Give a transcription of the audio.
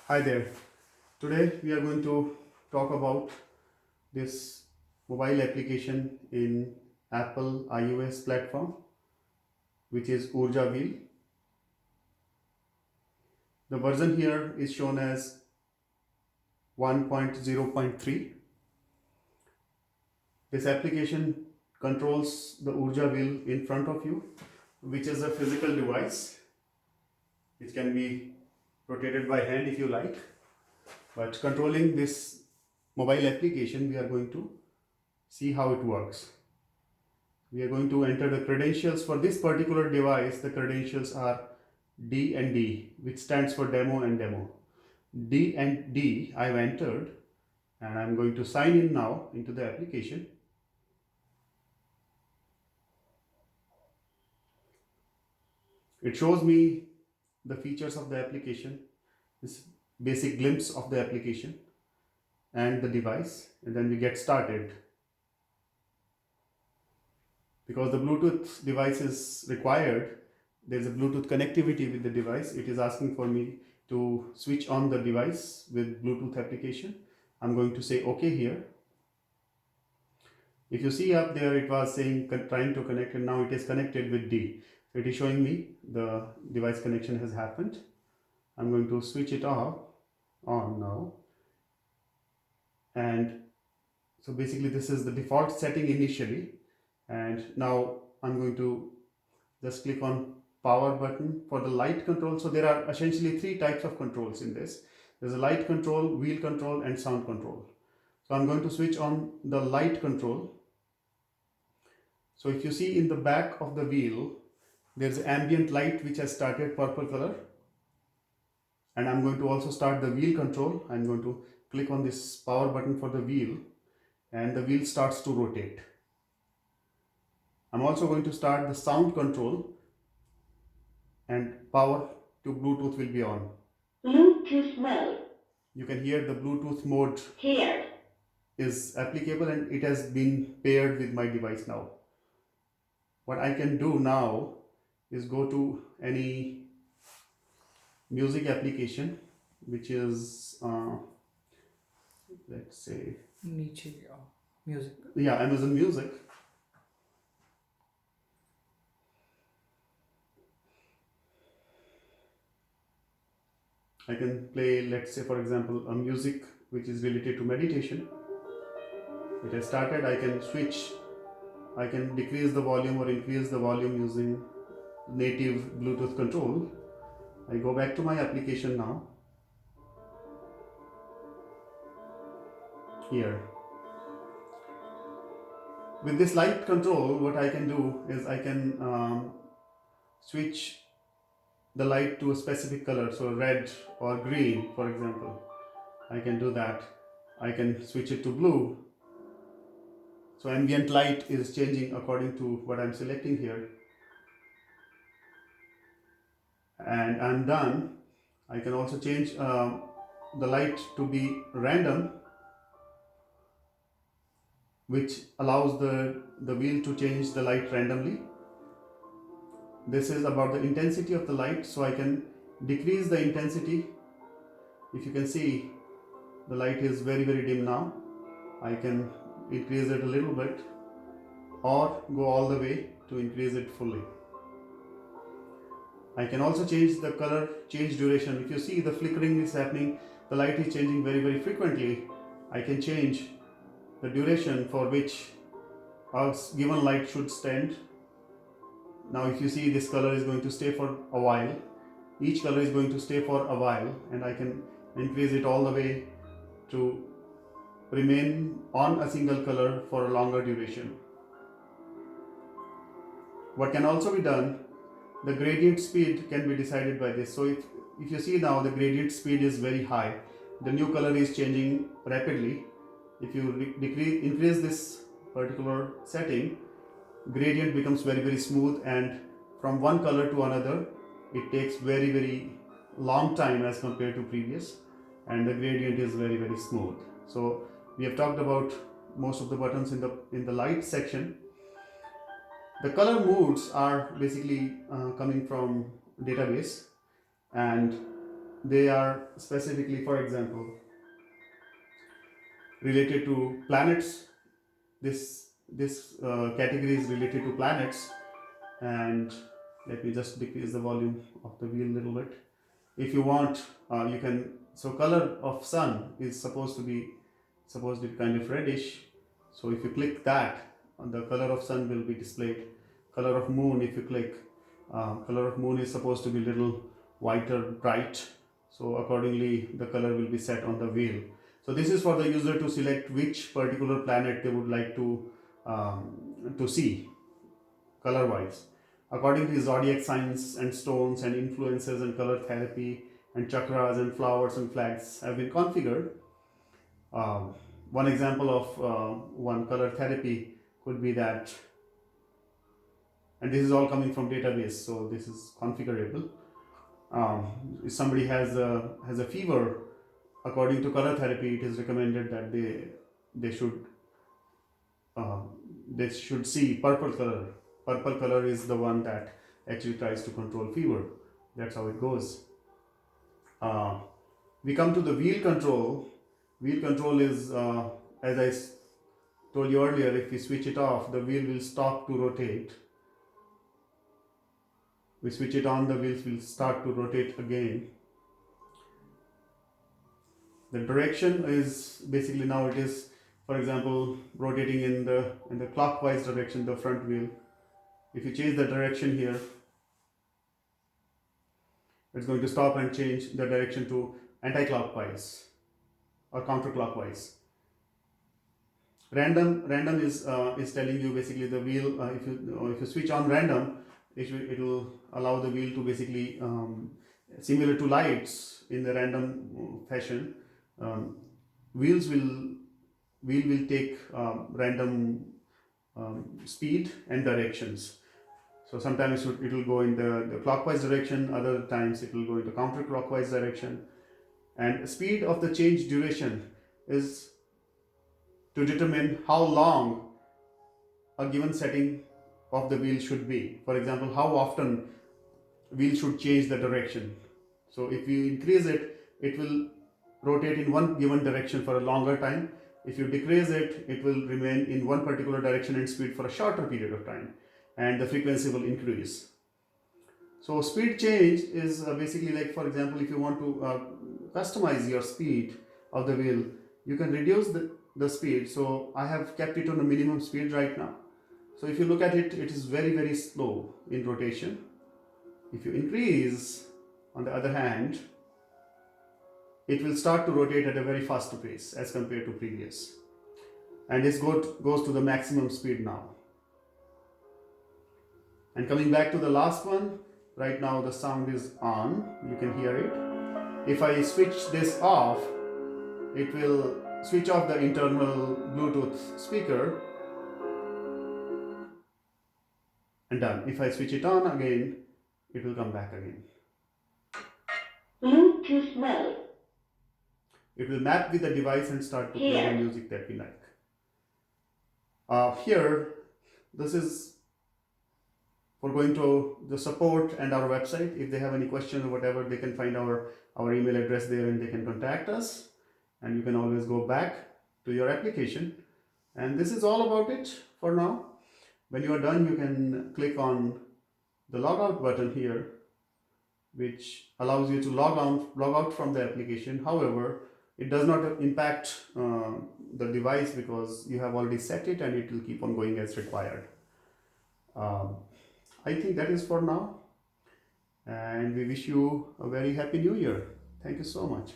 Hi there. Today we are going to talk about this mobile application in Apple iOS platform, which is Urja Wheel. The version here is shown as 1.0.3. This application controls the Urja Wheel in front of you, which is a physical device which can be rotated by hand if you like. But controlling this mobile application, we are going to see how it works. We are going to enter the credentials for this particular device. The credentials are D and D, which stands for demo and demo. D and D I've entered, and I'm going to sign in now into the application. It shows me the features of the application, this basic glimpse of the application and the device, and then we get started. Because the Bluetooth device is required, there's a Bluetooth connectivity with the device. It is asking for me to switch on the device with Bluetooth application. I'm going to say OK here. If you see up there, it was saying trying to connect, and now it is connected with D. So it is showing me the device connection has happened. I'm going to switch it off on now. And so basically this is the default setting initially. And now I'm going to just click on power button for the light control. So there are essentially three types of controls in this. There's a light control, wheel control, and sound control. So I'm going to switch on the light control. So if you see in the back of the wheel, there's ambient light which has started purple color. And I'm going to also start the wheel control. I'm going to click on this power button for the wheel, and the wheel starts to rotate. I'm also going to start the sound control, and power to Bluetooth will be on. Bluetooth mode. You can hear the Bluetooth mode here is applicable, and it has been paired with my device now. What I can do now is go to any music application, which is let's say नीचे music. yeah, Amazon Music. I can play, let's say for example, a music which is related to meditation. It has started. I can switch. I can decrease the volume or increase the volume using native Bluetooth control. I go back to my application now. Here. With this light control, what I can do is I can switch the light to a specific color, so red or green, for example. I can do that. I can switch it to blue. So ambient light is changing according to what I'm selecting here. And I'm done. I can also change the light to be random, which allows the wheel to change the light randomly. This is about the intensity of the light, so I can decrease the intensity. If you can see, the light is very dim now. I can increase it a little bit or go all the way to increase it fully. I can also change the color, change duration. If you see the flickering is happening, the light is changing very frequently. I can change the duration for which a given light should stand. Now if you see, this color is going to stay for a while. Each color is going to stay for a while, and I can increase it all the way to remain on a single color for a longer duration. What can also be done, the gradient speed can be decided by this. So if you see now, the gradient speed is very high. The new color is changing rapidly. If you increase this particular setting, gradient becomes very smooth, and from one color to another it takes very long time as compared to previous, and the gradient is very smooth. So we have talked about most of the buttons in the light section. The color modes are basically coming from database, and they are specifically, for example, related to planets. This category is related to planets, and let me just decrease the volume of the wheel a little bit. If you want, you can. So color of sun is supposed to be kind of reddish. So if you click that, the color of sun will be displayed. Color of moon, if you click, color of moon is supposed to be little whiter, bright. So accordingly, the color will be set on the wheel. So this is for the user to select which particular planet they would like to see color-wise. According to zodiac signs and stones and influences and color therapy and chakras and flowers and flags have been configured. One example of one color therapy could be that, and this is all coming from database, so this is configurable. If somebody has a fever, according to color therapy, it is recommended that they should see purple color. Purple color is the one that actually tries to control fever. That's how it goes. We come to the wheel control. Wheel control is, as I told you earlier, if we switch it off, the wheel will stop to rotate. We switch it on, the wheels will start to rotate again. The direction is basically, now it is, for example, rotating in the clockwise direction, the front wheel. If you change the direction here, it's going to stop and change the direction to anti-clockwise or counterclockwise. Random is telling you basically the wheel. If you switch on random, it will allow the wheel to basically similar to lights in the random fashion. Wheel will take random speed and directions. So sometimes it will go in the clockwise direction, other times it will go in the counterclockwise direction. And speed of the change duration is to determine how long a given setting of the wheel should be. For example, how often wheel should change the direction. So if you increase it, it will rotate in one given direction for a longer time. If you decrease it, it will remain in one particular direction and speed for a shorter period of time, and the frequency will increase. So speed change is basically like, for example, if you want to customize your speed of the wheel, you can reduce the speed. So I have kept it on a minimum speed right now. So if you look at it, it is very, very slow in rotation. If you increase, on the other hand, it will start to rotate at a very fast pace as compared to previous. And this goes to the maximum speed now. And coming back to the last one, right now the sound is on, you can hear it. If I switch this off, it will switch off the internal Bluetooth speaker, and done. If I switch it on again, it will come back again. Bluetooth mode. It will map with the device and start to play the music that we like. Here, this is for going to the support and our website. If they have any questions or whatever, they can find our email address there and they can contact us. And you can always go back to your application. And this is all about it for now. When you are done, you can click on the logout button here, which allows you to log out from the application. However, it does not impact the device because you have already set it and it will keep on going as required. I think that is for now, and we wish you a very happy new year. Thank you so much.